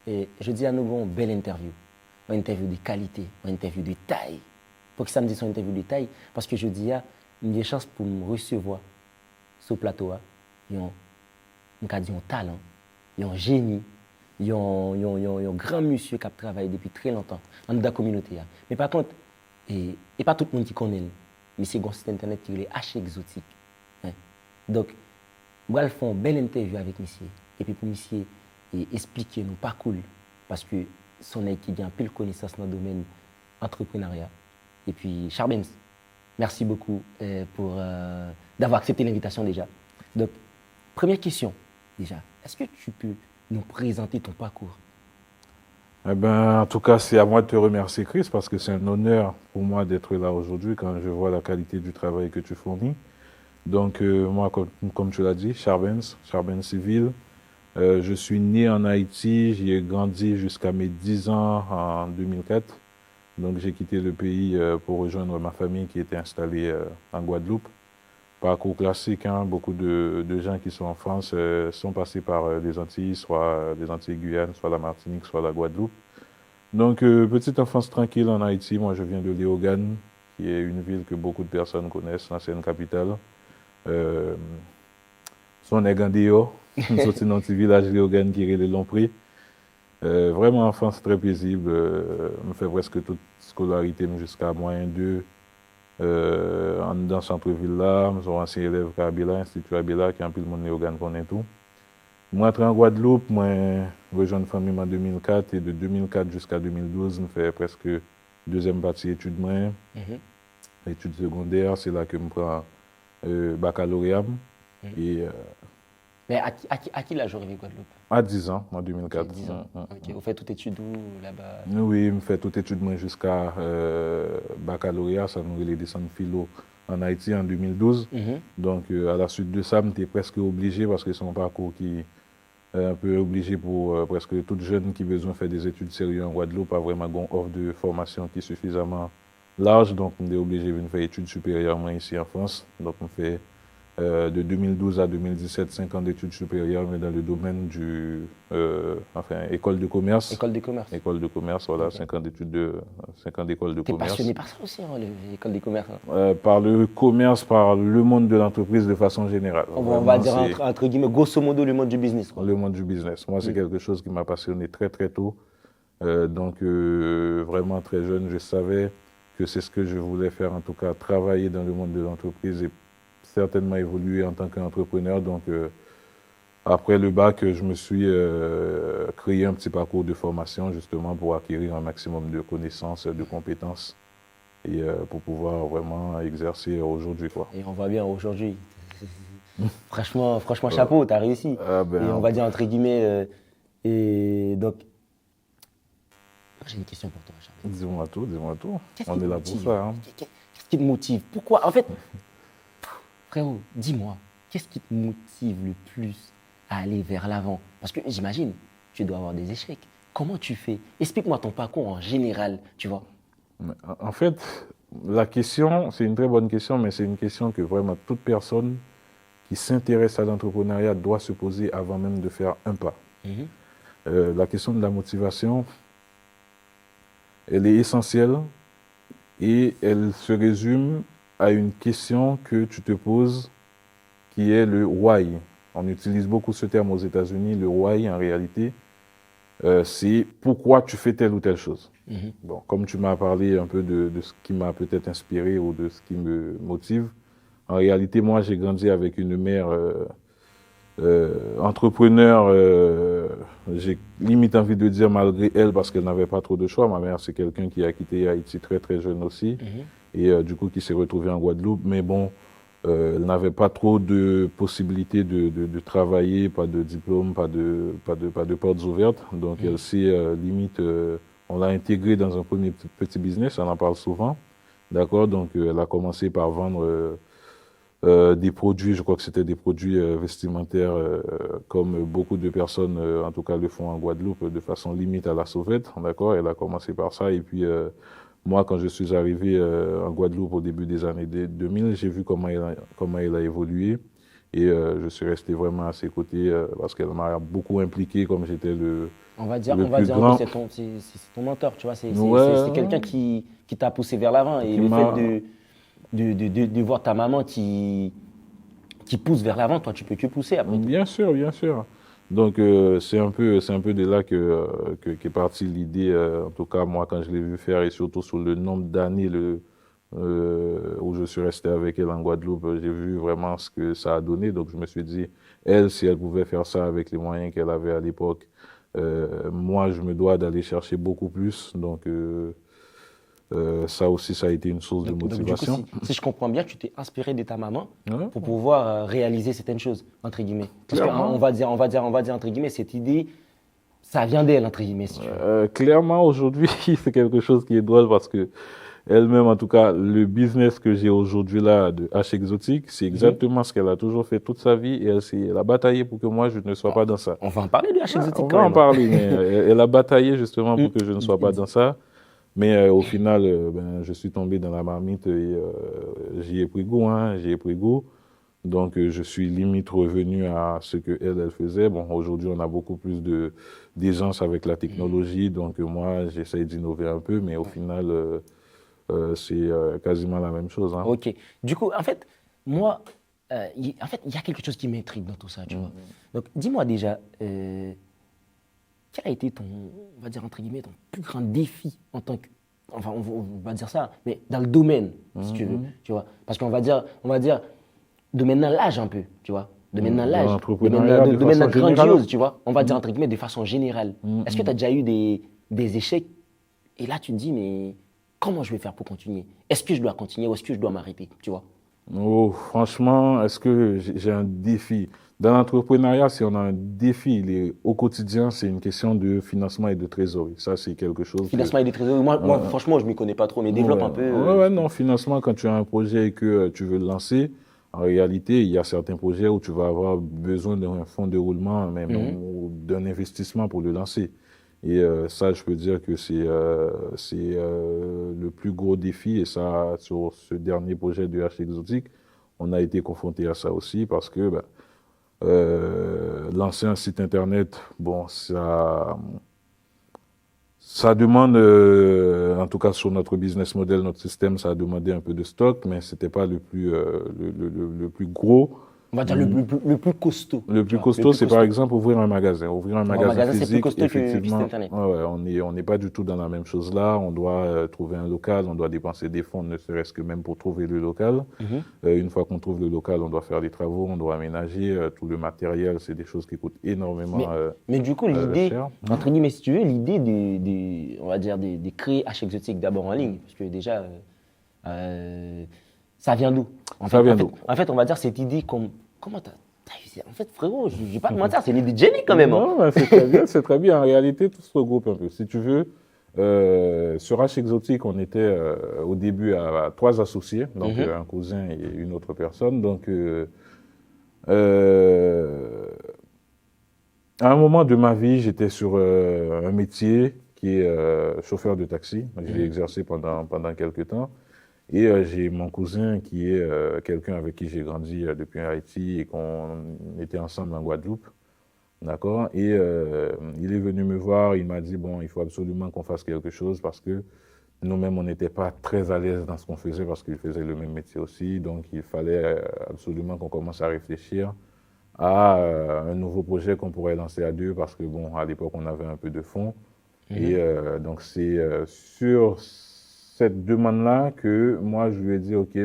Et je dis à nous, une belle interview. Une interview de qualité, une interview de taille. Pour que ça me dise une interview de taille, parce que je dis, il y a une chance pour me recevoir sur le plateau. Il y a un talent, il y a un génie, il y a un grand monsieur qui a travaillé depuis très longtemps dans la communauté. Mais par contre, et pas tout le monde qui connaît, mais c'est un site internet qui est assez exotique. Donc, je vais faire une belle interview avec monsieur. Et puis pour monsieur expliquer nos parcours, parce que son équipe a un peu de connaissance dans le domaine entrepreneuriat. Et puis, Charbens, merci beaucoup d'avoir accepté l'invitation déjà. Donc, première question déjà, est-ce que tu peux nous présenter ton parcours? Eh ben, en tout cas, c'est à moi de te remercier, Chris, parce que c'est un honneur pour moi d'être là aujourd'hui quand je vois la qualité du travail que tu fournis. Donc, moi, comme tu l'as dit, Charbens Civil. Je suis né en Haïti, j'y ai grandi jusqu'à mes 10 ans en 2004. Donc, j'ai quitté le pays pour rejoindre ma famille qui était installée en Guadeloupe. Parcours classique, hein, beaucoup de gens qui sont en France sont passés par les Antilles, soit les Antilles Guyane, soit la Martinique, soit la Guadeloupe. Donc, petite enfance tranquille en Haïti. Moi, je viens de Léogane, qui est une ville que beaucoup de personnes connaissent, l'ancienne capitale. Son Egandéo, nous sommes dans un petit village Léogane qui est le Lompré. Vraiment enfance très paisible. Je fais presque toute scolarité jusqu'à moyen 2 dans le centre-ville là. Je suis ancien élève à Abela, Institut Abela, qui est un peu le monde Léogane connaît tout. Moi, je suis en Guadeloupe, moi, j'ai rejoint une famille en 2004 et de 2004 jusqu'à 2012, je fais presque deuxième partie études moi. Études secondaires, c'est là que je prends baccalauréat. Et, mais à qui l'âge arrivé Guadeloupe? À 10 ans, en 2004. 10 ans. Ok. Vous faites toute étude où là-bas? Oui, je fais toute étude jusqu'à baccalauréat, ça nous les descendre philo en Haïti en 2012. Donc, à la suite de ça, j'étais presque obligé, parce que c'est un parcours qui est un peu obligé pour presque tout jeune qui a besoin de faire des études sérieuses en Guadeloupe, pas vraiment une offre de formation qui est suffisamment large. Donc, on est obligé de faire études supérieures ici en France. Donc, on fait de 2012 à 2017, 5 ans d'études supérieures, mais dans le domaine du, école de commerce. École de commerce. École de commerce, voilà, okay. 5 ans d'études 5 ans d'école de commerce. T'es passionné par ça aussi, hein, l'école de commerce? Par le commerce, par le monde de l'entreprise de façon générale. On va dire entre guillemets, grosso modo, le monde du business, quoi. Le monde du business. Moi, c'est quelque chose qui m'a passionné très très tôt. Donc, vraiment très jeune, je savais que c'est ce que je voulais faire, en tout cas, travailler dans le monde de l'entreprise et certainement évoluer en tant qu'entrepreneur. Donc, après le bac, je me suis créé un petit parcours de formation justement pour acquérir un maximum de connaissances, de compétences et pour pouvoir vraiment exercer aujourd'hui, quoi. Et on voit bien aujourd'hui. franchement, chapeau, tu as réussi. Et on va dire entre guillemets. Et donc, j'ai une question pour toi, Charles. Dis-moi tout. On est là pour ça. Hein. Qu'est-ce qui te motive? Pourquoi? En fait, frérot, dis-moi, qu'est-ce qui te motive le plus à aller vers l'avant? Parce que j'imagine, tu dois avoir des échecs. Comment tu fais? Explique-moi ton parcours en général, tu vois. En fait, la question, c'est une très bonne question, mais c'est une question que vraiment toute personne qui s'intéresse à l'entrepreneuriat doit se poser avant même de faire un pas. La question de la motivation, elle est essentielle et elle se résume à une question que tu te poses qui est le why. On utilise beaucoup ce terme aux États-Unis. Le why, en réalité, c'est pourquoi tu fais telle ou telle chose. Bon, comme tu m'as parlé un peu de ce qui m'a peut-être inspiré ou de ce qui me motive, en réalité, moi, j'ai grandi avec une mère entrepreneur, j'ai limite envie de dire malgré elle, parce qu'elle n'avait pas trop de choix. Ma mère, c'est quelqu'un qui a quitté Haïti très très jeune aussi, et du coup qui s'est retrouvé en Guadeloupe. Mais bon, elle n'avait pas trop de possibilités de travailler, pas de diplôme, pas de portes ouvertes. Donc elle s'est limite, on l'a intégrée dans un premier petit business, on en parle souvent. D'accord, donc elle a commencé par vendre des produits, je crois que c'était des produits vestimentaires, comme beaucoup de personnes, en tout cas le font en Guadeloupe, de façon limite à la sauvette. D'accord, elle a commencé par ça. Et puis moi, quand je suis arrivé en Guadeloupe au début des années 2000, j'ai vu comment elle a évolué. Et je suis resté vraiment à ses côtés parce qu'elle m'a beaucoup impliqué comme j'étais le On va dire plus un peu grand. c'est ton mentor, tu vois. Ouais, C'est quelqu'un qui t'a poussé vers l'avant. Et qui le fait m'a... de voir ta maman qui pousse vers l'avant, toi, tu peux que pousser après tout. Bien sûr, bien sûr. Donc, c'est un peu de là qu'est partie l'idée, en tout cas, moi, quand je l'ai vu faire, et surtout sur le nombre d'années où je suis resté avec elle en Guadeloupe, j'ai vu vraiment ce que ça a donné. Donc, je me suis dit, elle, si elle pouvait faire ça avec les moyens qu'elle avait à l'époque, moi, je me dois d'aller chercher beaucoup plus. Donc, ça aussi, ça a été une source de Donc, du coup, motivation. si je comprends bien, tu t'es inspiré de ta maman Ouais, pour pouvoir réaliser certaines choses, entre guillemets. Parce clairement. qu'on va dire, entre guillemets, cette idée, ça vient d'elle, entre guillemets, si tu veux. Clairement, aujourd'hui, c'est quelque chose qui est drôle parce que elle-même, en tout cas, le business que j'ai aujourd'hui là de H Exotique, c'est exactement ce qu'elle a toujours fait toute sa vie et elle a bataillé pour que moi je ne sois pas dans ça. On va en parler de H Exotique On quand va en même. parler, mais elle a bataillé justement pour que je ne sois pas dans ça. Mais au final, je suis tombé dans la marmite et j'y ai pris goût, hein, j'y ai pris goût. Donc, je suis limite revenu à ce que elle faisait. Bon, aujourd'hui, on a beaucoup plus d'aisance avec la technologie. Donc, moi, j'essaye d'innover un peu, mais au final, c'est quasiment la même chose. Hein. Ok. Du coup, en fait, moi, il y a quelque chose qui m'intrigue dans tout ça, tu vois. Donc, dis-moi déjà, quel a été ton, on va dire entre guillemets, ton plus grand défi en tant que, enfin, on va dire ça, mais dans le domaine, si tu veux, tu vois. Parce qu'on va dire, domaine dans l'âge un peu, tu vois. Domaine dans l'âge, L'entrepreneuriat de domaine dans façon grandiose, générale. tu vois. On va dire entre guillemets de façon générale. Est-ce que tu as déjà eu des échecs et là tu te dis, mais comment je vais faire pour continuer? Est-ce que je dois continuer ou est-ce que je dois m'arrêter, tu vois? Oh, franchement, est-ce que j'ai un défi? Dans l'entrepreneuriat, si on a un défi, au quotidien, c'est une question de financement et de trésorerie. Ça, c'est quelque chose Financement et des trésoreries. Moi, franchement, je ne m'y connais pas trop, mais développe un peu. Ouais, non, financement, quand tu as un projet et que tu veux le lancer, en réalité, il y a certains projets où tu vas avoir besoin d'un fonds de roulement, même, ou d'un investissement pour le lancer. Et ça, je peux dire que c'est le plus gros défi. Et ça, sur ce dernier projet de H Exotique, on a été confronté à ça aussi parce que lancer un site internet, bon, ça demande, en tout cas sur notre business model, notre système, ça a demandé un peu de stock, mais c'était pas le plus, le plus gros. On va dire le plus costaud. Le plus costaud, c'est par exemple ouvrir un magasin. Ouvrir un magasin c'est plus physique, costaud que effectivement, site internet. on n'est pas du tout dans la même chose là. On doit trouver un local, on doit dépenser des fonds, ne serait-ce que même pour trouver le local. Une fois qu'on trouve le local, on doit faire des travaux, on doit aménager tout le matériel. C'est des choses qui coûtent énormément. Mais du coup, l'idée, cher. entre guillemets, si tu veux, l'idée on va dire, de créer H Exotique d'abord en ligne, parce que déjà, ça vient d'où? Ça vient d'où? En fait, on va dire cette idée comment t'as eu en fait, frérot, je vais pas te mentir, c'est une idée de génie quand même. Non, c'est très bien, c'est très bien. En réalité, tout se regroupe un peu. Si tu veux, sur H Exotique, on était au début à 3 associés, donc un cousin et une autre personne. Donc, à un moment de ma vie, j'étais sur un métier qui est chauffeur de taxi. Je l'ai exercé pendant quelques temps. Et j'ai mon cousin qui est quelqu'un avec qui j'ai grandi depuis Haïti et qu'on était ensemble en Guadeloupe. D'accord? Et il est venu me voir, il m'a dit, bon, il faut absolument qu'on fasse quelque chose parce que nous-mêmes, on n'était pas très à l'aise dans ce qu'on faisait parce qu'il faisait le même métier aussi. Donc, il fallait absolument qu'on commence à réfléchir à un nouveau projet qu'on pourrait lancer à deux parce que, bon, à l'époque, on avait un peu de fonds. Et donc, c'est sur cette demande-là que moi, je lui ai dit, OK,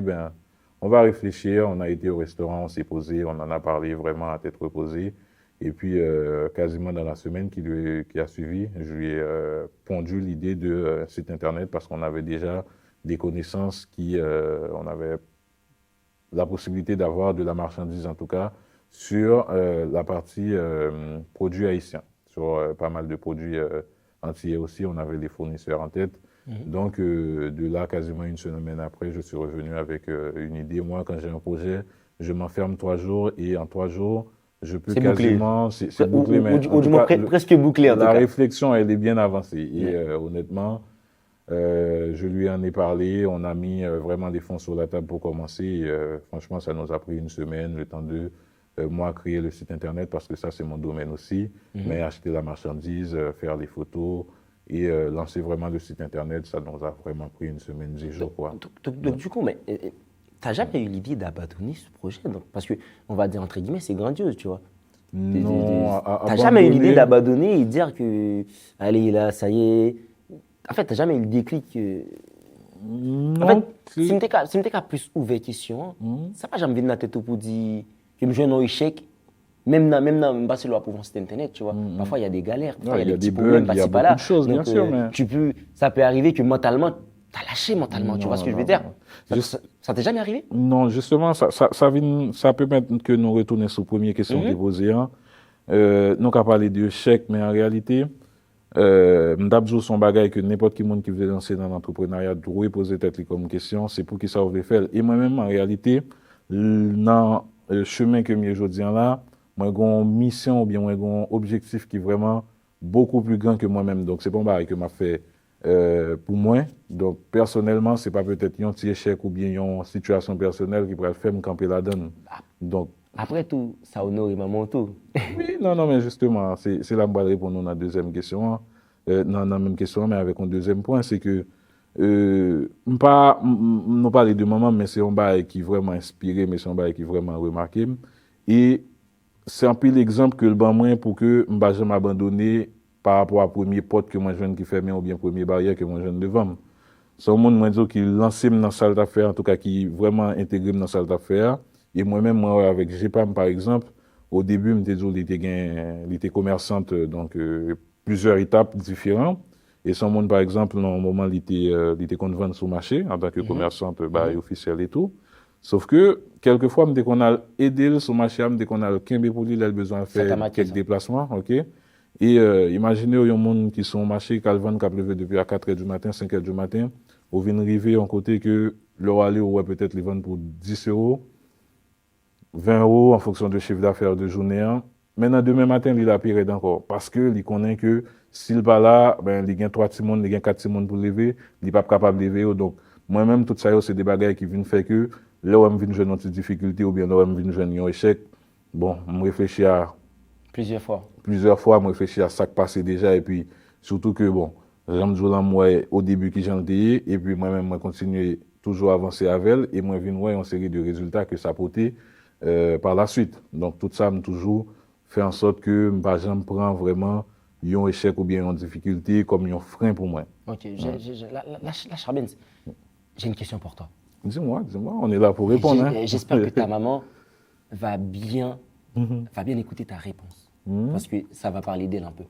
on va réfléchir. On a été au restaurant, on s'est posé, on en a parlé vraiment à tête reposée. Et puis, quasiment dans la semaine qui a suivi, je lui ai pondu l'idée de site Internet parce qu'on avait déjà des connaissances on avait la possibilité d'avoir de la marchandise, en tout cas, sur la partie produits haïtiens. Sur pas mal de produits entiers aussi, on avait des fournisseurs en tête. Donc, de là, quasiment une semaine après, je suis revenu avec une idée. Moi, quand j'ai un projet, je m'enferme 3 jours et en 3 jours, je peux quasiment... C'est bouclé, mais ou du moins presque bouclé en tout cas. La réflexion, elle est bien avancée. Et honnêtement, je lui en ai parlé. On a mis vraiment des fonds sur la table pour commencer. Et, franchement, ça nous a pris une semaine, le temps de moi créer le site internet parce que ça c'est mon domaine aussi, mais acheter la marchandise, faire les photos et lancer vraiment le site internet, ça nous a vraiment pris une semaine, 10 jours quoi. Donc, du coup, mais t'as jamais eu l'idée d'abandonner ce projet donc, parce que, on va dire entre guillemets, c'est grandiose, tu vois. Non, T'as jamais eu l'idée d'abandonner et dire que, allez là, ça y est. En fait, t'as jamais eu le déclic. Non. En fait, si je suis plus ouvert question, ça va jamais venir dans la tête pour dire que je joue un échec. Même dans Barcelone pour site internet, tu vois. Parfois, il y a des galères, parfois, il y a des petits problèmes, il y a beaucoup de choses, bien sûr. Mais... ça peut arriver que mentalement, tu as lâché mentalement, tu vois ce que je veux dire. Ça t'est jamais arrivé? Non, justement, ça peut mettre que nous retournions sur la première question déposée. Nous avons parlé d'échec, mais en réalité, m'dabjou son bagay que n'importe qui monde qui veut lancer dans l'entrepreneuriat doit poser tête comme question, c'est pour qui ça veut faire. Et moi-même, en réalité, dans le chemin que je dis là, moi j'ai une mission ou bien moi j'ai un objectif qui est vraiment beaucoup plus grand que moi-même. Donc c'est pas un bagay que m'a fait pour moi. Donc personnellement, c'est pas peut-être un petit échec ou bien une situation personnelle qui pourrait faire me camper la donne. Donc après tout, ça honore maman tout. Oui, non, mais justement, c'est là que je vais répondre à la deuxième question. Dans la même question, mais avec un deuxième point, c'est que nous parlons de maman, mais c'est un bail qui est vraiment inspiré, mais c'est un bail qui est vraiment remarqué. Et c'est un peu l'exemple que le ban moi pour que je ne jamais abandonner par rapport à premier pote que moi jeune qui ferme ou bien premier barrière que moi jeune devant. C'est un monde moi dit qui lance dans la salle d'affaires, en tout cas qui vraiment intégré dans la salle d'affaires. Et moi-même, moi, avec GPAM, par exemple, au début, il était commerçante, donc plusieurs étapes différentes. Et son monde, par exemple, dans un moment, il était qu'on vend sur le marché en tant que commerçante officielle et tout. Sauf que, quelquefois, dès qu'on a aidé sur le marché, dès qu'on a le Kimbe pour lui, il a besoin de faire quelques déplacements, ok? Et imaginez, il y a un monde qui sont au marché, qui vend, qui a levé depuis à 4h du matin, 5h du matin, on vient arriver en côté que leur aller, ou peut-être les vendre pour 10 euros. 20 euros en fonction du chiffre d'affaires de journée. Maintenant, demain matin, il a pire encore. Parce que, il connaît que, s'il va là, ben, il gagne 3 timons, il gagne 4 timons pour lever, il n'est pas capable de lever. Donc, moi-même, tout ça, c'est des bagages qui viennent faire que, là où je viens jouer une difficulté, ou bien là où je viens jouer un échec, bon, je réfléchis à. Plusieurs fois, je réfléchis à ça qui passait déjà, et puis, surtout que, bon, j'aime jouer là, moi, au début qui j'en ai, et puis moi-même, moi, continuer toujours à avancer avec elle, et moi, je viens voir une série de résultats que ça a porté. Par la suite. Donc, tout ça, me toujours fait en sorte que je me prends vraiment un échec ou bien une difficulté comme un frein pour moi. Ok, la Charbens, j'ai une question pour toi. Dis-moi, on est là pour répondre. J'espère que ta maman va bien écouter ta réponse. Parce que ça va parler d'elle un peu.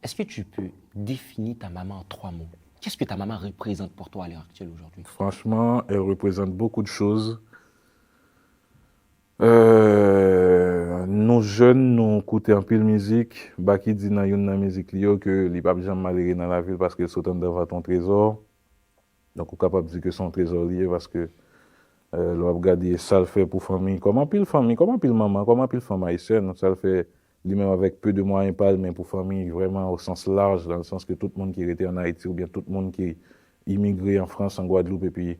Est-ce que tu peux définir ta maman en 3 mots? Qu'est-ce que ta maman représente pour toi à l'heure actuelle aujourd'hui? Franchement, elle représente beaucoup de choses. Nous jeunes, nous écoutons un peu de musique. Baki dit dans une musique que les papes jamais malheureux dans la ville parce qu'ils sont devant ton trésor. Donc, on est capable de dire que son trésor lié parce que l'on regarder ça le fait pour famille. Comment pile maman, comment pile femme haïtienne, ça le fait lui-même avec peu de moyens pas mais pour famille vraiment au sens large, dans le sens que tout le monde qui était en Haïti ou bien tout le monde qui est immigré en France, en Guadeloupe et puis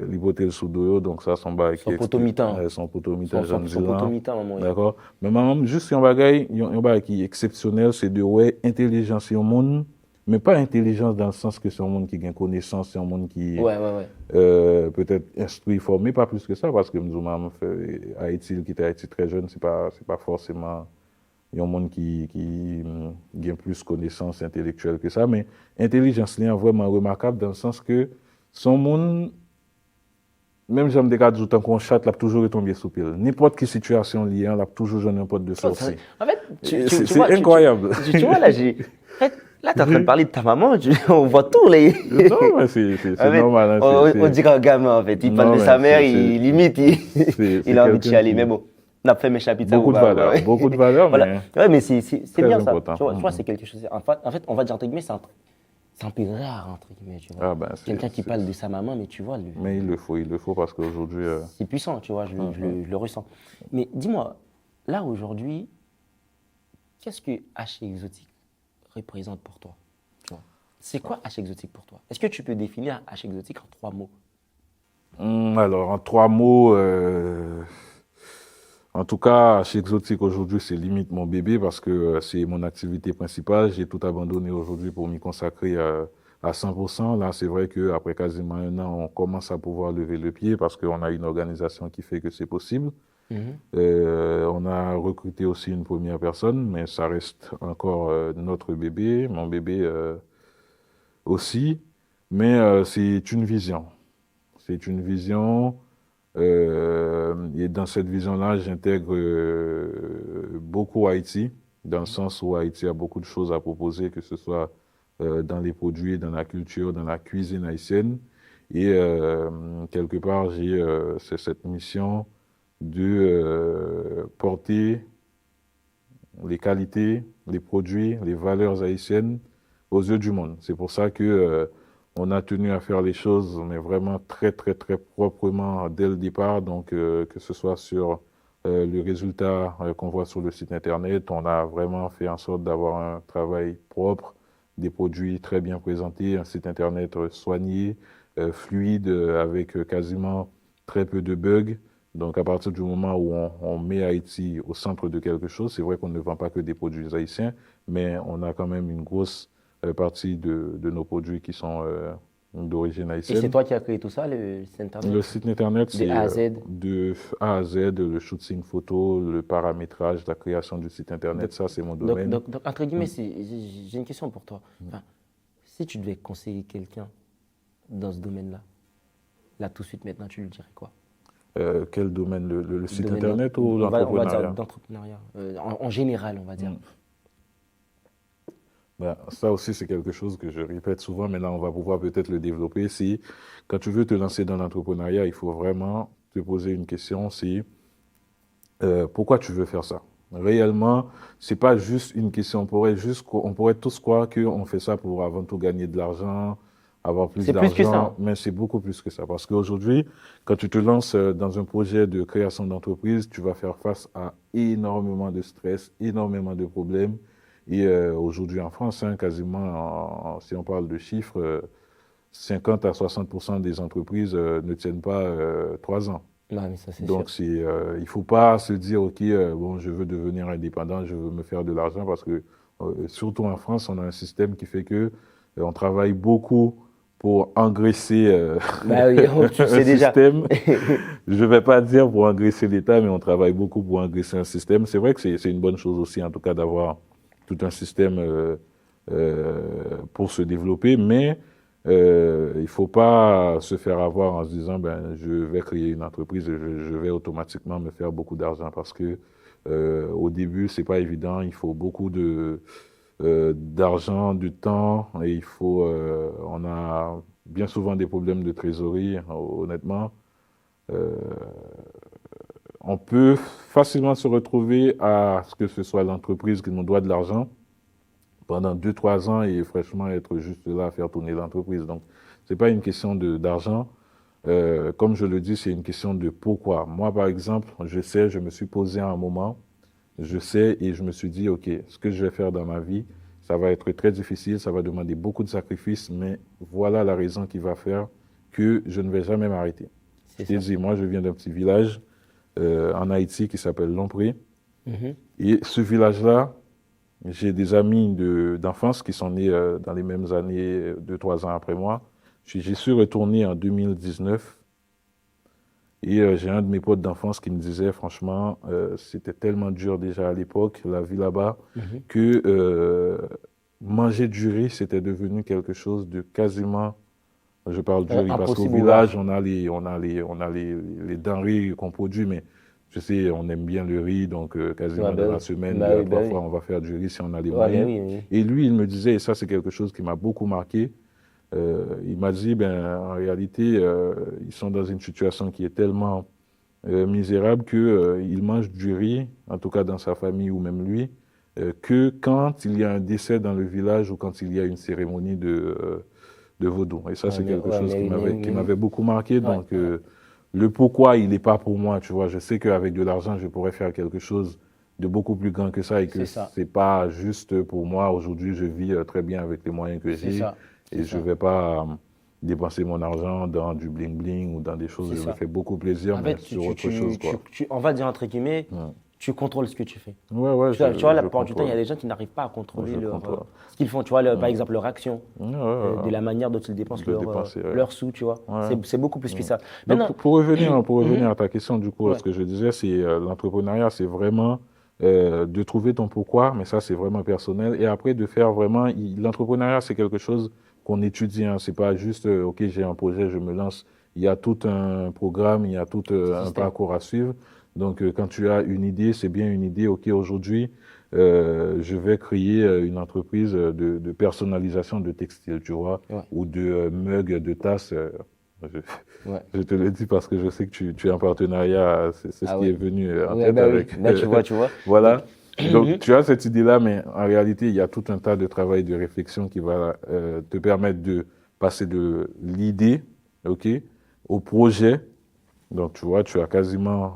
l'hypothèse sous dos, donc ça, son bail qui est potomitan. Son potomitan, son potomitan, maman. D'accord. Mais maman, juste un bagay qui est exceptionnel, c'est de ouais, intelligence, c'est un monde, mais pas intelligence dans le sens que c'est un monde qui a connaissance, c'est un monde qui peut-être instruit, formé, pas plus que ça, parce que maman fait Haïti, qui était Haïti très jeune, c'est pas forcément un monde qui a plus connaissance intellectuelle que ça, mais intelligence, c'est vraiment remarquable dans le sens que son monde, même j'aime des cas de temps qu'on chatte, l'a toujours retombé sous pile. N'importe quelle situation liée, l'a toujours jeune un pote de sortie. En fait, c'est incroyable. Tu vois, là, tu es en train de parler de ta maman, on voit tout, là. Non, mais c'est normal. On dit qu'un gamin, en fait, il parle de sa mère, il limite, il a envie de chialer, mais bon. On a fait mes chapitres. Beaucoup de valeur, voilà. Ouais, mais c'est bien ça. Important. Tu vois, c'est quelque chose. En fait, on va dire entre guillemets, c'est un peu rare, entre guillemets, tu vois. Quelqu'un qui parle de sa maman, mais tu vois. Mais il le faut parce qu'aujourd'hui. C'est puissant, tu vois, je le ressens. Mais dis-moi, là, aujourd'hui, qu'est-ce que H Exotique représente pour toi? C'est quoi H Exotique pour toi? Est-ce que tu peux définir H Exotique en 3 mots? Alors, en 3 mots. En tout cas, chez Exotique aujourd'hui, c'est limite mon bébé parce que c'est mon activité principale. J'ai tout abandonné aujourd'hui pour m'y consacrer à 100%. Là, c'est vrai qu'après quasiment un an, on commence à pouvoir lever le pied parce qu'on a une organisation qui fait que c'est possible. On a recruté aussi une première personne, mais ça reste encore notre bébé, mon bébé aussi. Mais c'est une vision. C'est une vision. Et dans cette vision-là, j'intègre beaucoup Haïti, dans le sens où Haïti a beaucoup de choses à proposer, que ce soit dans les produits, dans la culture, dans la cuisine haïtienne. Et quelque part, c'est cette mission de porter les qualités, les produits, les valeurs haïtiennes aux yeux du monde. C'est pour ça que on a tenu à faire les choses, mais vraiment très, très, très proprement dès le départ. Donc, que ce soit sur le résultat qu'on voit sur le site Internet, on a vraiment fait en sorte d'avoir un travail propre, des produits très bien présentés, un site Internet soigné, fluide, avec quasiment très peu de bugs. Donc, à partir du moment où on met Haïti au centre de quelque chose, c'est vrai qu'on ne vend pas que des produits haïtiens, mais on a quand même une grosse partie de nos produits qui sont d'origine Et haïtienne. c'est toi qui as créé tout ça, le site internet? Le site Internet, De c'est A à Z. de A à Z, le shooting photo, le paramétrage, la création du site Internet, ça c'est mon domaine. Donc, entre guillemets, j'ai une question pour toi. Enfin, si tu devais conseiller quelqu'un dans ce domaine-là, là tout de suite maintenant, tu lui dirais quoi? Quel domaine? Le site Domaine Internet ou on va dire l'entrepreneuriat? d'entrepreneuriat. En général, on va dire. Ben, ça aussi, c'est quelque chose que je répète souvent, mais là, on va pouvoir peut-être le développer. Si, quand tu veux te lancer dans l'entrepreneuriat, il faut vraiment te poser une question, c'est pourquoi tu veux faire ça? Réellement, c'est pas juste une question. On pourrait tous croire qu'on fait ça pour avant tout gagner de l'argent, avoir plus C'est plus que ça, d'argent, hein. mais c'est beaucoup plus que ça. Parce qu'aujourd'hui, quand tu te lances dans un projet de création d'entreprise, tu vas faire face à énormément de stress, énormément de problèmes. Et aujourd'hui en France, hein, quasiment, si on parle de chiffres, 50 à 60% des entreprises ne tiennent pas 3 ans. Ouais, mais ça, c'est Donc, sûr. il faut pas se dire, OK, bon, je veux devenir indépendant, je veux me faire de l'argent, parce que, surtout en France, on a un système qui fait que on travaille beaucoup pour engraisser Bah oui, tu un sais déjà. système. Je vais pas dire pour engraisser l'État, mais on travaille beaucoup pour engraisser un système. C'est vrai que c'est une bonne chose aussi, en tout cas, d'avoir tout un système pour se développer, mais il faut pas se faire avoir en se disant ben je vais créer une entreprise et je vais automatiquement me faire beaucoup d'argent parce que au début c'est pas évident, il faut beaucoup de d'argent, du temps et on a bien souvent des problèmes de trésorerie honnêtement. Euh, on peut facilement se retrouver à ce que ce soit l'entreprise qui nous doit de l'argent pendant 2-3 ans et franchement être juste là à faire tourner l'entreprise. Donc, c'est pas une question d'argent. Comme je le dis, c'est une question de pourquoi. Moi, par exemple, je me suis posé à un moment, je sais et je me suis dit, OK, ce que je vais faire dans ma vie, ça va être très difficile, ça va demander beaucoup de sacrifices, mais voilà la raison qui va faire que je ne vais jamais m'arrêter. Je t'ai dit, moi, je viens d'un petit village en Haïti qui s'appelle Lompré. Et ce village-là, j'ai des amis d'enfance qui sont nés dans les mêmes années, 2-3 ans après moi. J'y suis retourné en 2019 et j'ai un de mes potes d'enfance qui me disait, franchement, c'était tellement dur déjà à l'époque, la vie là-bas, que manger du riz, c'était devenu quelque chose de quasiment, je parle du riz, parce qu'au village, on a les denrées qu'on produit, mais je sais, on aime bien le riz, donc quasiment dans la semaine, 2 à 3 fois, on va faire du riz si on a les moyens. Et lui, il me disait, et ça c'est quelque chose qui m'a beaucoup marqué, il m'a dit, ben, en réalité, ils sont dans une situation qui est tellement misérable qu'ils mangent du riz, en tout cas dans sa famille ou même lui, que quand il y a un décès dans le village ou quand il y a une cérémonie de vaudou. Et ça, c'est quelque chose qui m'avait beaucoup marqué. Donc, le pourquoi, il n'est pas pour moi, tu vois. Je sais qu'avec de l'argent, je pourrais faire quelque chose de beaucoup plus grand que ça et que c'est pas juste pour moi. Aujourd'hui, je vis très bien avec les moyens que j'ai et je vais pas dépenser mon argent dans du bling-bling ou dans des choses C'est qui ça. me fait beaucoup plaisir, En mais fait, sur autre chose, quoi. on va dire entre guillemets, Ouais. tu contrôles ce que tu fais. Ouais, Tu vois, la je plupart du temps, il y a contrôle. des gens qui n'arrivent pas à contrôler Je contrôle. ce qu'ils font. Tu vois, par exemple, leur action, Ouais, de la manière dont ils dépensent de dépenser, ouais. leurs sous, tu vois. Ouais. C'est beaucoup plus que ça. Donc, Maintenant, pour revenir à ta question, du coup, ouais. ce que je disais, c'est l'entrepreneuriat, c'est vraiment de trouver ton pourquoi, mais ça, c'est vraiment personnel. Et après, de faire vraiment, l'entrepreneuriat, c'est quelque chose qu'on étudie, hein. C'est pas juste, OK, j'ai un projet, je me lance. Il y a tout un programme, il y a tout un Système. parcours à suivre. Donc, quand tu as une idée, c'est bien une idée. OK, aujourd'hui, je vais créer une entreprise de personnalisation de textiles, tu vois, Ouais. ou de mugs, de tasses. Ouais. Je te le dis parce que je sais que tu es en partenariat, c'est ce qui ouais. est venu en Ouais, tête bah oui. avec. Là, tu vois. Voilà. Donc, tu as cette idée-là, mais en réalité, il y a tout un tas de travail, de réflexion qui va te permettre de passer de l'idée, OK, au projet. Donc, tu vois, tu as quasiment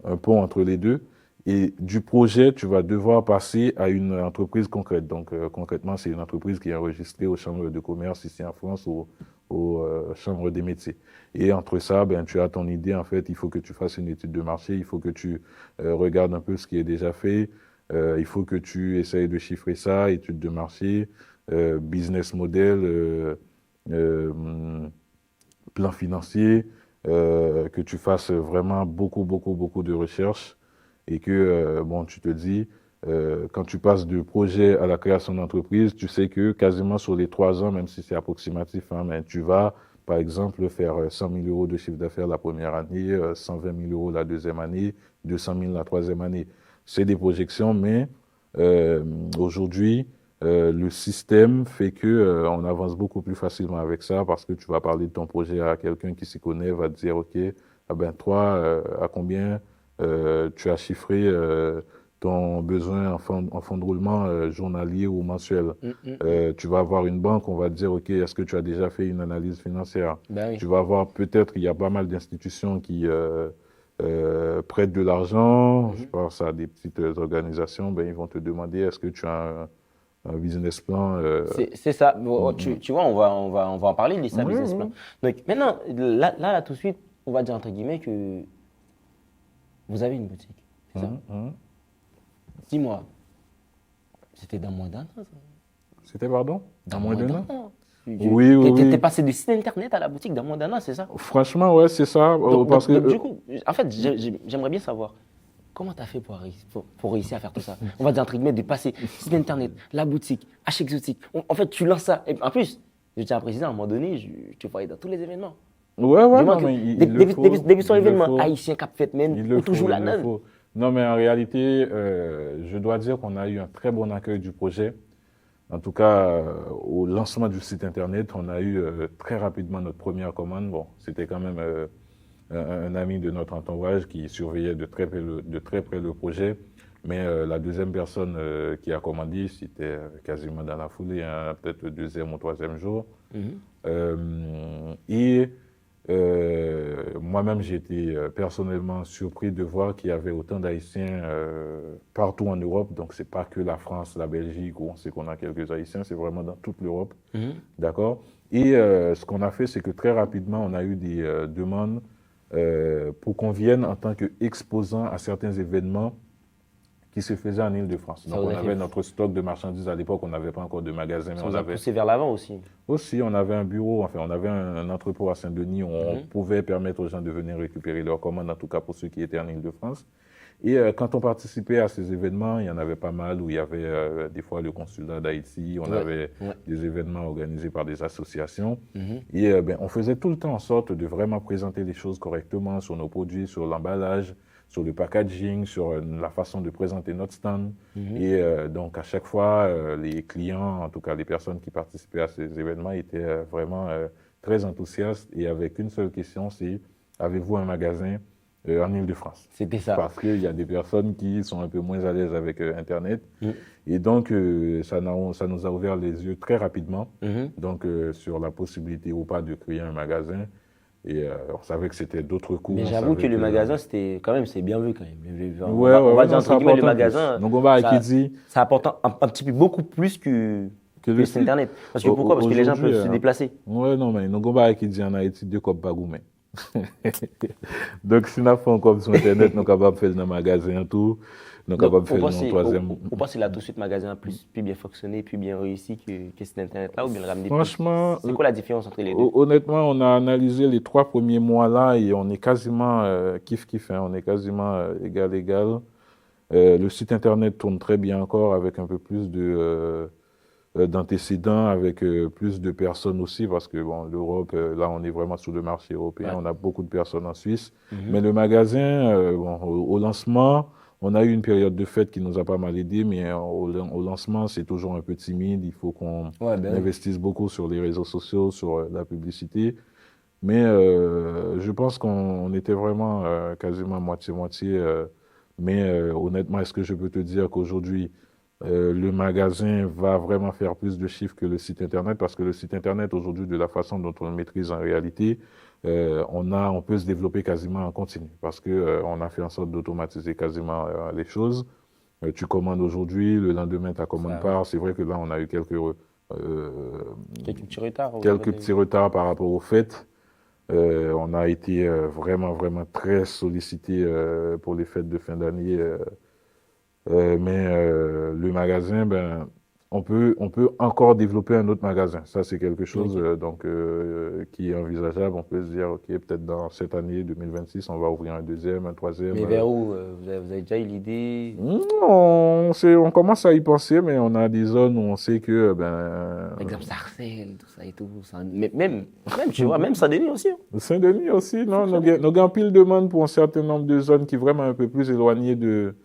un pont entre les deux. Et du projet, tu vas devoir passer à une entreprise concrète. Donc, concrètement, c'est une entreprise qui est enregistrée aux chambres de commerce ici en France ou aux chambres des métiers. Et entre ça, ben, tu as ton idée. En fait, il faut que tu fasses une étude de marché. Il faut que tu regardes un peu ce qui est déjà fait. Il faut que tu essayes de chiffrer ça, étude de marché, business model, plan financier, que tu fasses vraiment beaucoup de recherches et que, bon, tu te dis, quand tu passes de projet à la création d'entreprise, tu sais que quasiment sur les 3 ans, même si c'est approximatif, hein, mais tu vas, par exemple, faire 100 000 euros de chiffre d'affaires la première année, 120 000 euros la deuxième année, 200 000 la troisième année. C'est des projections, mais aujourd'hui, le système fait que on avance beaucoup plus facilement avec ça parce que tu vas parler de ton projet à quelqu'un qui s'y connaît, va te dire, OK, ah ben toi, à combien tu as chiffré ton besoin en fonds de roulement journalier ou mensuel. Tu vas avoir une banque, on va te dire, OK, est-ce que tu as déjà fait une analyse financière? Ben oui. Tu vas avoir peut-être, il y a pas mal d'institutions qui prêtent de l'argent. Je pense à des petites organisations, ben, ils vont te demander, est-ce que tu as un business plan C'est ça. Bon, tu vois, on va en parler de ça, Oui, business oui. plan. Donc maintenant, là, tout de suite, on va dire entre guillemets que vous avez une boutique. C'est ça? Dis-moi, c'était dans moins d'un an, ça? C'était, pardon? Dans moins d'un an? Oui. Oui. T'es passé du site internet à la boutique dans moins d'un an, c'est ça? Franchement, ouais, c'est ça. Parce que, Du coup, en fait, j'aimerais bien savoir comment tu as fait pour réussir à faire tout ça. On va dire entre guillemets de passer site internet, la boutique, H Exotique. En fait, tu lances ça. Et en plus, je tiens à préciser, à un moment donné, je te voyais dans tous les événements. ouais, Du moins non, que mais il début le faut. début sur Il le événement, faut. haïtien cap fait Il même, le ou toujours faut, la il le nonne. faut. Non, mais en réalité, je dois dire qu'on a eu un très bon accueil du projet. En tout cas, au lancement du site internet, on a eu très rapidement notre première commande. Bon, c'était quand même un ami de notre entourage qui surveillait de très près le projet. Mais la deuxième personne qui a commandé, c'était quasiment dans la foulée, hein, peut-être le deuxième ou troisième jour. Et moi-même, j'ai été personnellement surpris de voir qu'il y avait autant d'Haïtiens partout en Europe. Donc, c'est pas que la France, la Belgique, où on sait qu'on a quelques Haïtiens, c'est vraiment dans toute l'Europe. D'accord? Et ce qu'on a fait, c'est que très rapidement, on a eu des demandes pour qu'on vienne en tant qu'exposant à certains événements qui se faisaient en Île-de-France. Donc, on avait notre stock de marchandises à l'époque, on n'avait pas encore de magasin. Ça vous a poussé vers l'avant aussi. Aussi, on avait un bureau, enfin, on avait un entrepôt à Saint-Denis où on pouvait permettre aux gens de venir récupérer leurs commandes, en tout cas pour ceux qui étaient en Île-de-France. Et quand on participait à ces événements, il y en avait pas mal où il y avait des fois le consulat d'Haïti, on avait des événements organisés par des associations. Et on faisait tout le temps en sorte de vraiment présenter les choses correctement sur nos produits, sur l'emballage, sur le packaging, sur la façon de présenter notre stand. Et donc, à chaque fois, les clients, en tout cas les personnes qui participaient à ces événements, étaient vraiment très enthousiastes et avec une seule question, c'est « Avez-vous un magasin en Île-de-France » C'était ça. Parce qu'il y a des personnes qui sont un peu moins à l'aise avec Internet. Et donc, ça nous a ouvert les yeux très rapidement donc, sur la possibilité ou pas de créer un magasin. Et on savait que c'était d'autres coûts. Mais j'avoue que le magasin, c'était quand même, c'est bien vu quand même. On va dire entre guillemets, le magasin. Donc on va à Kidzi. Ça apporte un petit peu beaucoup plus que que le site internet. Parce que pourquoi? Parce que les gens peuvent se déplacer. Oui, non, mais nous avons qui dit en Haïti, deux copes pas gourmet. Donc, si nous faisons comme sur internet, nous sommes capables de faire dans le magasin tout. Nous sommes capables de faire dans le troisième. On pense que là, tout de suite, le magasin a plus bien fonctionné, plus bien réussi que site internet là, ou bien le ramener. Franchement, c'est quoi la différence entre les deux? Honnêtement, on a analysé les 3 premiers mois là et on est quasiment kiff-kiff, hein, on est quasiment égal. Le site internet tourne très bien encore avec un peu plus d'antécédents, avec plus de personnes aussi, parce que bon, l'Europe, là, on est vraiment sur le marché européen, on a beaucoup de personnes en Suisse. Mais le magasin, au lancement, on a eu une période de fête qui nous a pas mal aidé, mais au lancement, c'est toujours un peu timide. Il faut qu'on investisse beaucoup sur les réseaux sociaux, sur la publicité. Mais je pense qu'on était vraiment quasiment moitié-moitié. Mais honnêtement, est-ce que je peux te dire qu'aujourd'hui, le magasin va vraiment faire plus de chiffres que le site internet? Parce que le site internet, aujourd'hui, de la façon dont on le maîtrise en réalité, on peut se développer quasiment en continu. Parce que on a fait en sorte d'automatiser quasiment les choses. Tu commandes aujourd'hui, le lendemain, ta commande part. C'est vrai que là, on a eu quelques petits retards par rapport aux fêtes. On a été vraiment très sollicité pour les fêtes de fin d'année. Mais le magasin, on peut encore développer un autre magasin. Ça, c'est quelque chose qui est envisageable. On peut se dire, OK, peut-être dans cette année 2026, on va ouvrir un deuxième, un troisième. Mais vers où vous avez déjà eu l'idée? Non, on commence à y penser, mais on a des zones où on sait que... Par exemple, Sarcelles, tout ça et tout. Même, tu vois, même Saint-Denis aussi. Hein. Saint-Denis aussi, non. Nous avons pile de demande pour un certain nombre de zones qui sont vraiment un peu plus éloignées de...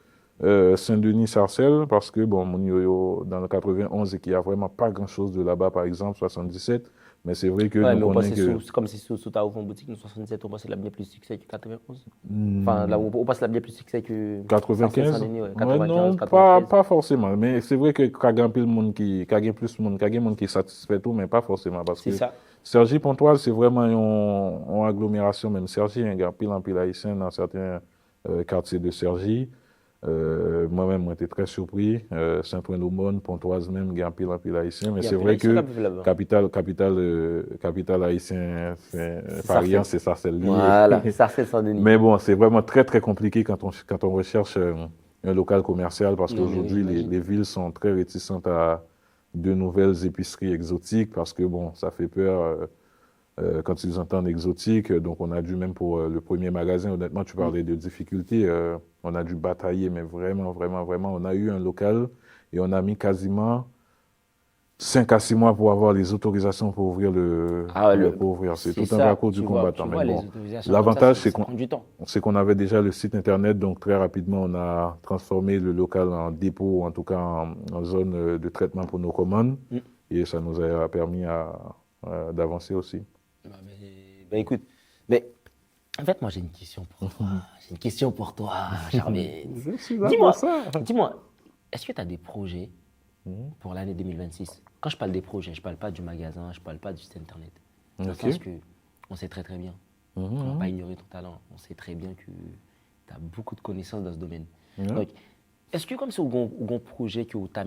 Saint-Denis-Sarcelles, parce que, bon, mon yo dans le 91 et qu'il n'y a vraiment pas grand-chose de là-bas, par exemple, 77, mais c'est vrai que... Ouais, mais on passe comme si sous ta ouvre en boutique, nous 77, on passe la bien plus succès que 91. Enfin, là, on passe la bien plus succès que... 95? Ouais, 95, non, 93. pas forcément, mais c'est vrai que Kagan plus monde qui est satisfait tout, mais pas forcément, parce que... C'est ça. Cergy-Pontoise, c'est vraiment une agglomération, même Cergy, il y a pile en pile haïtien dans certains quartiers de Cergy. Moi-même, j'étais très surpris. Saint-Ouen-l'Aumône, Pontoise même, il y a un pile haïtien. Mais c'est vrai que capitale haïtien, Paris, c'est Sarcelles. Voilà, Sarcelles Saint-Denis. Mais bon, c'est vraiment très compliqué quand on recherche un local commercial parce qu'aujourd'hui, les villes sont très réticentes à de nouvelles épiceries exotiques parce que bon, ça fait peur. Quand ils entendent exotique, donc on a dû même pour le premier magasin, honnêtement, tu parlais de difficultés, on a dû batailler, mais vraiment, on a eu un local et on a mis quasiment 5 à 6 mois pour avoir les autorisations pour ouvrir pour ouvrir. C'est tout un parcours du combattant. Mais bon, l'avantage, c'est qu'on avait déjà le site internet, donc très rapidement, on a transformé le local en dépôt, en tout cas en zone de traitement pour nos commandes, et ça nous a permis d'avancer aussi. Écoute, mais en fait, moi j'ai une question pour toi. Charmé. Dis-moi, est-ce que tu as des projets pour l'année 2026? Quand je parle des projets, je ne parle pas du magasin, je ne parle pas du site internet. Dans le sens qu'on sait très bien, on ne va pas ignorer ton talent, on sait très bien que tu as beaucoup de connaissances dans ce domaine. Donc, est-ce que comme c'est un projet que tu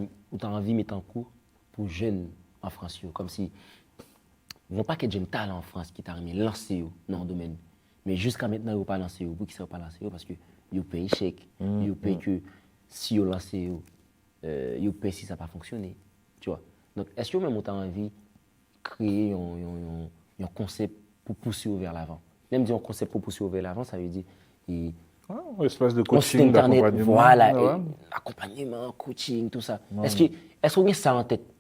as envie de mettre en cours pour jeunes en France, comme si non pas que j'ai un talent en France qui t'a lancé dans le domaine, mais jusqu'à maintenant, il n'a pas lancé, vous qui ne pas lancé, parce que vous payez chèque, vous payez que si vous lancez, vous payez si ça n'a pas fonctionné. Tu vois. Donc, est-ce que même tu as envie de créer un concept pour pousser vers l'avant? Même dire un concept pour pousser vers l'avant, ça veut dire une espèce de coaching, d'accompagnement. Voilà, accompagnement, coaching, tout ça. Est-ce qu'on a ça en tête?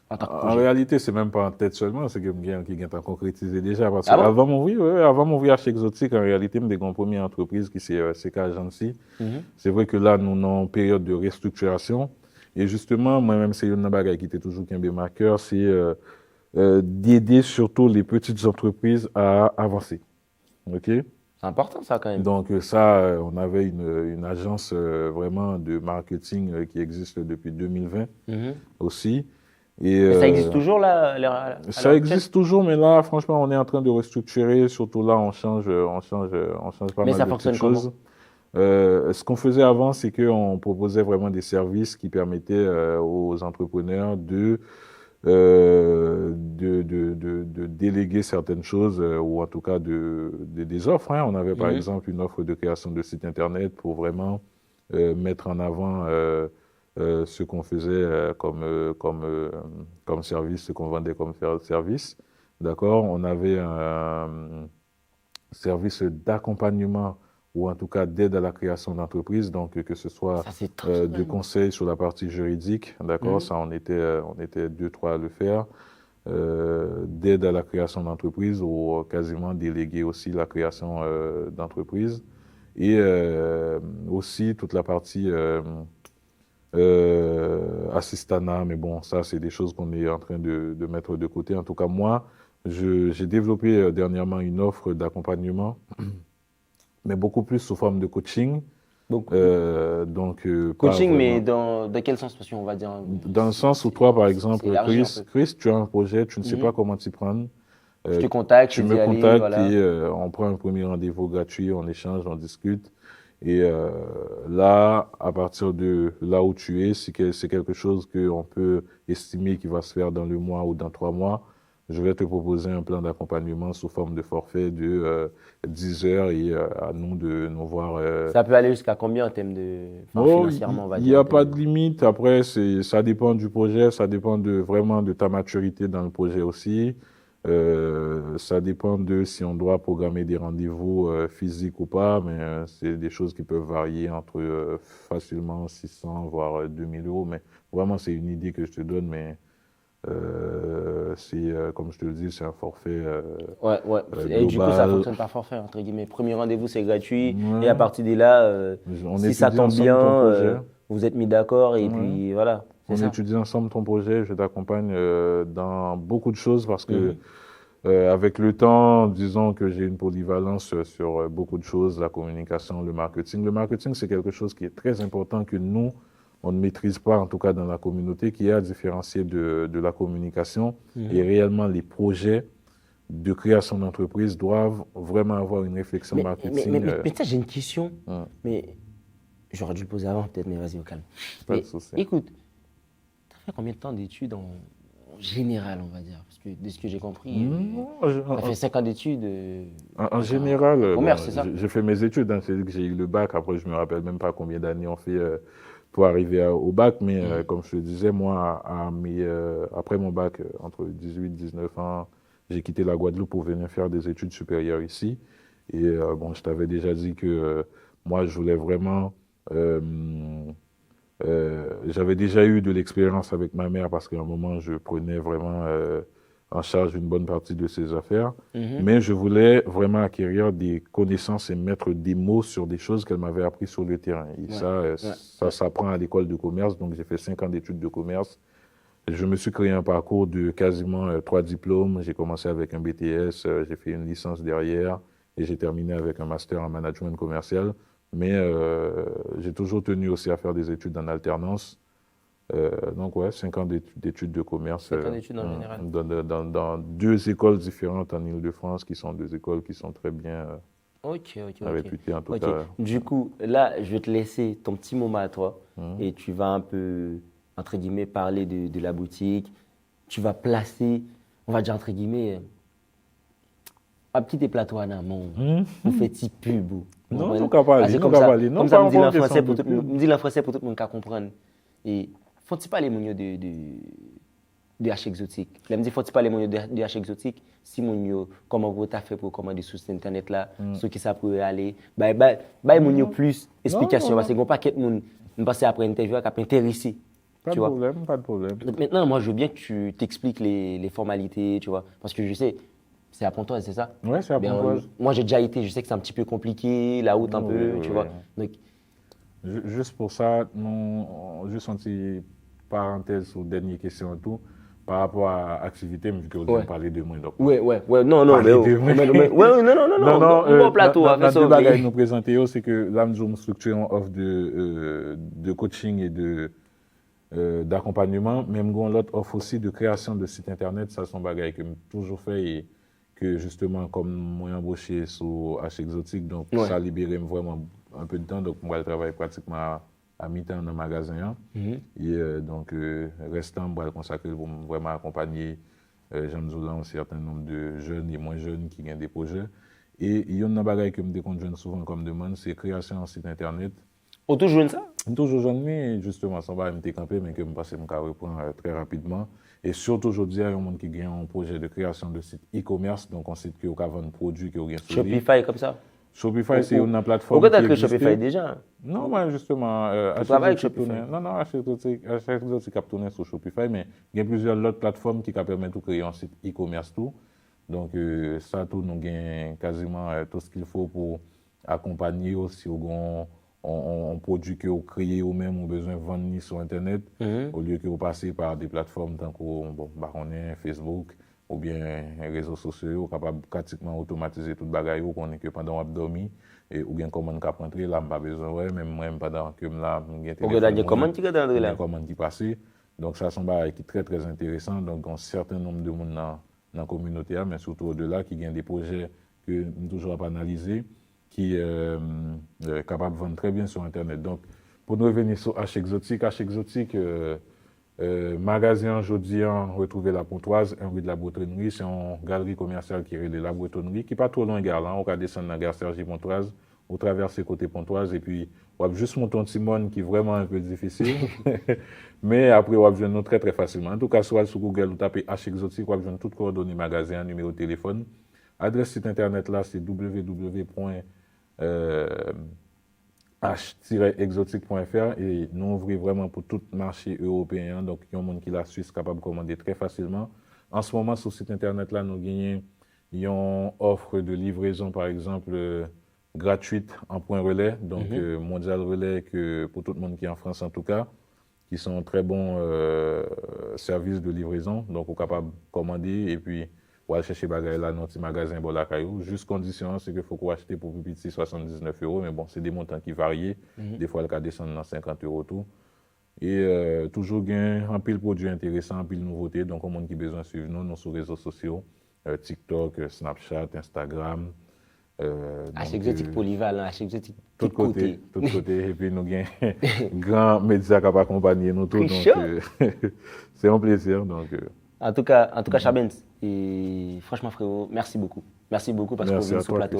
En réalité, c'est même pas en tête seulement, c'est que qui vient à concrétiser déjà. Parce qu'avant m'ouvrir chez Exotique, en réalité, j'ai une première entreprise qui c'est CK Agency. C'est vrai que là, nous sommes en période de restructuration. Et justement, moi-même, c'est une bagaille qui était toujours un marqueur, c'est d'aider surtout les petites entreprises à avancer. OK? C'est important, ça, quand même. Donc, ça, on avait une agence vraiment de marketing qui existe depuis 2020 aussi. Et ça existe toujours là? Ça existe toujours, mais là, franchement, on est en train de restructurer. Surtout là, on change pas mal de petites choses. Ce qu'on faisait avant, c'est qu'on proposait vraiment des services qui permettaient aux entrepreneurs de de déléguer certaines choses ou en tout cas des offres. Hein. On avait par exemple une offre de création de site internet pour vraiment mettre en avant ce qu'on faisait comme service, ce qu'on vendait comme service. D'accord? On avait un service d'accompagnement ou en tout cas d'aide à la création d'entreprise, donc que ce soit de conseils sur la partie juridique, d'accord, ça on était 2-3 à le faire, d'aide à la création d'entreprise ou quasiment déléguer aussi la création d'entreprise et aussi toute la partie assistanat, mais bon, ça c'est des choses qu'on est en train de mettre de côté. En tout cas, moi, j'ai développé dernièrement une offre d'accompagnement mais beaucoup plus sous forme de coaching. Coaching, mais dans quel sens? Parce qu'on va dire. Dans le sens où toi, par exemple, Chris, tu as un projet, tu ne sais pas comment t'y prendre. Je te contacte, tu me contactes et on prend un premier rendez-vous gratuit, on échange, on discute. Et là, à partir de là où tu es, si c'est quelque chose qu'on peut estimer qui va se faire dans le mois ou dans 3 mois, je vais te proposer un plan d'accompagnement sous forme de forfait de 10 heures et à nous de nous voir. Ça peut aller jusqu'à combien en termes de financièrement, on va dire? Il n'y a pas de limite. Après, ça dépend du projet, ça dépend vraiment de ta maturité dans le projet aussi. Ça dépend de si on doit programmer des rendez-vous physiques ou pas, mais c'est des choses qui peuvent varier entre facilement 600 voire 2000 euros. Mais vraiment, c'est une idée que je te donne, mais comme je te le dis, c'est un forfait. Et du coup, ça fonctionne par forfait, entre guillemets. Premier rendez-vous, c'est gratuit. Et à partir de là, si ça tombe bien, vous êtes mis d'accord et puis voilà. On étudie ensemble ton projet, je t'accompagne dans beaucoup de choses parce que avec le temps, disons que j'ai une polyvalence sur beaucoup de choses, la communication, le marketing. Le marketing, c'est quelque chose qui est très important que nous, on ne maîtrise pas, en tout cas dans la communauté, qui est à différencier de la communication. Et réellement, les projets de création d'entreprise doivent vraiment avoir une réflexion marketing. Mais ça, j'ai une question. Mais j'aurais dû le poser avant, peut-être, mais vas-y, au calme. Écoute, tu as fait combien de temps d'études en général, on va dire? Parce que de ce que j'ai compris, tu as fait 5 ans d'études. En général, commerce, c'est ça? J'ai fait mes études. Hein, c'est que j'ai eu le bac. Après, je ne me rappelle même pas combien d'années on fait pour arriver au bac. Mais comme je te disais, moi, après mon bac, entre 18 et 19 ans, j'ai quitté la Guadeloupe pour venir faire des études supérieures ici. Et je t'avais déjà dit que moi, je voulais vraiment... j'avais déjà eu de l'expérience avec ma mère parce qu'à un moment, je prenais vraiment en charge une bonne partie de ses affaires. Mais je voulais vraiment acquérir des connaissances et mettre des mots sur des choses qu'elle m'avait appris sur le terrain. Et ça s'apprend à l'école de commerce. Donc, j'ai fait 5 ans d'études de commerce. Je me suis créé un parcours de quasiment 3 diplômes. J'ai commencé avec un BTS, j'ai fait une licence derrière et j'ai terminé avec un master en management commercial. Mais j'ai toujours tenu aussi à faire des études en alternance. Donc, 5 ans d'études de commerce. 5 ans d'études en général. Dans 2 écoles différentes en Île-de-France, qui sont 2 écoles qui sont très bien réputées en tout cas. Du coup, là, je vais te laisser ton petit moment à toi et tu vas un peu, entre guillemets, parler de la boutique. Tu vas placer, on va dire, entre guillemets, un petit plateau en amont. On fait petit pub. Non, non, pas comme ça, me dit en français pour tout le monde qui comprendre. Et faut-il pas les mounions de H exotique? Il me dit faut-il pas les mounions de H exotique? Si mounions, comment vous avez fait pour commander sur cet internet là, ceux qui ça pourrait aller, mounions plus explication parce que pas qu'être moun passer après interview qui a intéressé. Pas de problème. Maintenant, moi, je veux bien que tu t'expliques les formalités, tu vois, parce que je sais. C'est à Pontoise, c'est ça? Oui, c'est à Pontoise. Moi, j'ai déjà été, je sais que c'est un petit peu compliqué, la route un peu, tu vois. Donc, juste pour ça, juste une petite parenthèse sur la dernière question et tout, par rapport à l'activité, vu que vous parlez de moi. Non, on va au plateau. Deux bagages nous présenter, c'est que là, nous avons structuré une offre de coaching et d'accompagnement. Même l'autre offre aussi de création de site internet, ça, c'est un bagage que j'ai toujours fait et que justement, comme moi embauché sur H Exotique, donc ça libérait vraiment un peu de temps, donc moi je travaille pratiquement à mi-temps dans le magasin. Et donc, restant, je vais consacrer pour vraiment accompagner, j'aime dire, un certain nombre de jeunes et moins jeunes qui ont des projets. Et il y a une chose que je me déconjoue souvent comme demande, c'est création d'un site internet. On toujours jeune ça? Toujours jeune, mais justement, ça va me décamper, mais que je passe me reprendre très rapidement. Et surtout aujourd'hui, il y a un monde qui a un projet de création de site e-commerce, donc un site qui a vendu produits qui ont gagné sur Shopify comme ça? Shopify, c'est une plateforme. Pourquoi tu as créé Shopify déjà? Non, moi justement, tu travailles avec Shopify? Non, chaque chose qui a tourné sur Shopify, mais il y a plusieurs autres plateformes qui permettent de créer un site e-commerce tout. Donc, ça, tout, nous avons quasiment tout ce qu'il faut pour accompagner aussi on produit que vous créez ou même ont besoin de vendre sur Internet, au lieu que vous passez par des plateformes tant que Facebook ou bien les réseaux sociaux, vous capable pratiquement automatiser toute bagaille qu'on est que pendant vous dormi et ou bien commande qui rentrer là, pas besoin ouais même pendant que là commande qui rentrer là, commande qui passe. Donc ça sont bagaille qui très très intéressant. Donc un certain nombre de monde dans la communauté, mais surtout au-delà qui gagnent des projets que nous toujours pas analyser, qui est capable de vendre très bien sur Internet. Donc, pour nous revenir sur H Exotique, magasin aujourd'hui, retrouver la Pontoise, un rue de la Bretonnerie, c'est une galerie commerciale qui est de la Bretonnerie, qui n'est pas trop loin de la gare, on va descendre dans la gare Sergi-Pontoise, on traverse côté Pontoise, et puis on va juste monter un Timon qui est vraiment un peu difficile, mais après on va venir très très facilement. En tout cas, soit sur Google, vous tapez H Exotique, on va venir toutes coordonnées magasin, numéro de téléphone. Adresse site internet là, c'est h-exotique.fr et nous ouvrons vraiment pour tout marché européen. Donc, il y a un monde qui la Suisse capable de commander très facilement. En ce moment, sur ce site internet là, nous gagnons une offre de livraison, par exemple, gratuite en point relais. Donc, Mondial Relais, que pour tout le monde qui est en France en tout cas, qui sont très bons services de livraison. Donc, on est capable de commander et puis on va chercher bagaille là dans petit magasin Bolakayou. Juste condition, c'est qu'il faut qu'on achète pour plus petit 79 €. Mais bon, c'est des montants qui varient. Des fois, le cas descend dans 50 € tout. Et toujours gain un pile produit intéressant, un pile nouveauté. Donc, au monde qui a besoin de suivre nous sur les réseaux sociaux, TikTok, Snapchat, Instagram. H Exotique polyvalent, H Exotique tout côté. Et puis, nous avons grand média qui accompagner nous tous. Donc, c'est un plaisir. Donc, En tout cas, Charbens, et franchement, frérot, merci beaucoup. Merci beaucoup parce que vous êtes sur le plateau.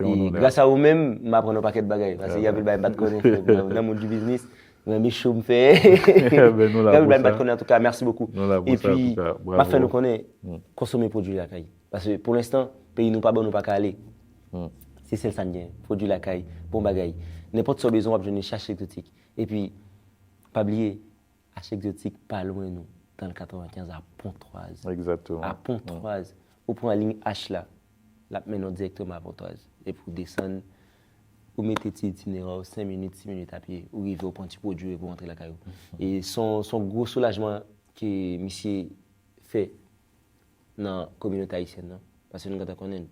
Et grâce à vous-même, je m'apprends un paquet de bagages. Parce qu'il y avait pas de connaître dans le monde du business. Mais je me fais. Il y avait pas de connaître. En tout cas, merci beaucoup. Et puis, ma fait nous connaît, consommer produits la caille. Parce que pour l'instant, pays nous pas bon, nous pas qu'à aller. C'est celle ça vient, produits la caille, bon bagaille. N'importe quel besoin, je ne cherche exotique. Et puis, pas oublier, H Exotique, pas loin nous. Dans le 95 à Pontoise. Exactement. À Pontoise. Vous prenez la ligne H là, la menons directement à Pontoise. Et pour descendre, vous mettez petit itinéraire, 5 minutes, 6 minutes à pied, vous arrivez au point de produit et vous rentrez la caillou. Et son gros soulagement que monsieur fait dans la communauté haïtienne, parce que nous connaissons,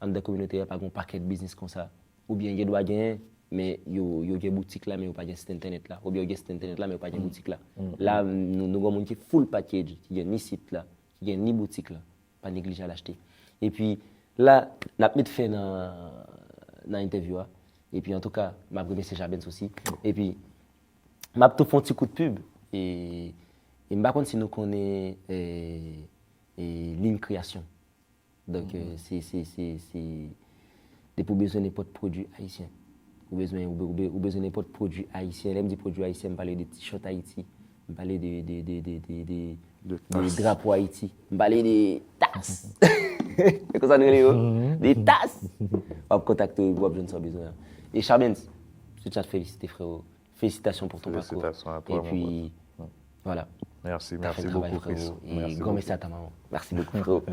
dans la communauté, il n'y a pas un paquet de business comme ça. Ou bien il doit gagner. Mais il y a une boutique là, mais il n'y a pas de site internet là. Ou bien il y a un site internet là, mais il n'y a pas de boutique là. Là, nous avons un full package, qui a ni site là, qui a ni boutique là. Pas négliger à l'acheter. Et puis là, nous avons fait dans l'interview. Et puis en tout cas, je remercie Charbens aussi. Et puis, je vais faire un petit coup de pub. Et je ne sais pas si nous connaissons ligne création. Donc, c'est pour besoin de produits haïtiens. Ou besoin n'importe produit haïtien. Là, je dis produit haïtien, je parle de t-shirt Haïti, je parle de drapeaux Haïti, je parle de tasses. C'est comme ça nous des tasses. On va contacter vous, je ne sais besoin. Et Charbens, je te félicite frérot. Félicitations pour ton parcours. À toi, et puis voilà. Merci beaucoup Chris. Et grand merci à ta maman. Merci beaucoup frérot.